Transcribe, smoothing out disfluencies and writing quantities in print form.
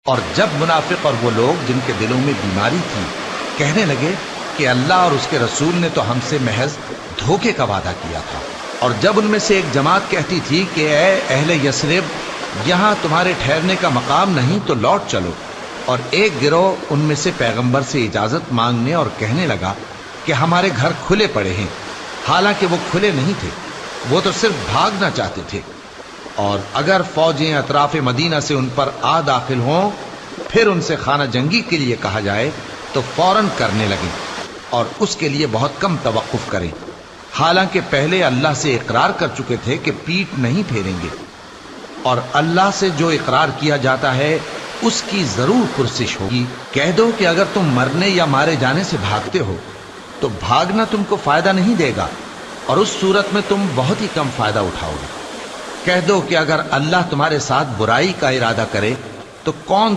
اور جب منافق اور وہ لوگ جن کے دلوں میں بیماری تھی کہنے لگے کہ اللہ اور اس کے رسول نے تو ہم سے محض دھوکے کا وعدہ کیا تھا، اور جب ان میں سے ایک جماعت کہتی تھی کہ اے اہل یثرب یہاں تمہارے ٹھہرنے کا مقام نہیں تو لوٹ چلو، اور ایک گروہ ان میں سے پیغمبر سے اجازت مانگنے اور کہنے لگا کہ ہمارے گھر کھلے پڑے ہیں، حالانکہ وہ کھلے نہیں تھے، وہ تو صرف بھاگنا چاہتے تھے، اور اگر فوجیں اطراف مدینہ سے ان پر آ داخل ہوں پھر ان سے خانہ جنگی کے لیے کہا جائے تو فوراً کرنے لگیں، اور اس کے لیے بہت کم توقف کریں، حالانکہ پہلے اللہ سے اقرار کر چکے تھے کہ پیٹ نہیں پھیریں گے، اور اللہ سے جو اقرار کیا جاتا ہے اس کی ضرور پرسش ہوگی۔ کہہ دو کہ اگر تم مرنے یا مارے جانے سے بھاگتے ہو تو بھاگنا تم کو فائدہ نہیں دے گا، اور اس صورت میں تم بہت ہی کم فائدہ اٹھاؤ گے۔ کہہ دو کہ اگر اللہ تمہارے ساتھ برائی کا ارادہ کرے تو کون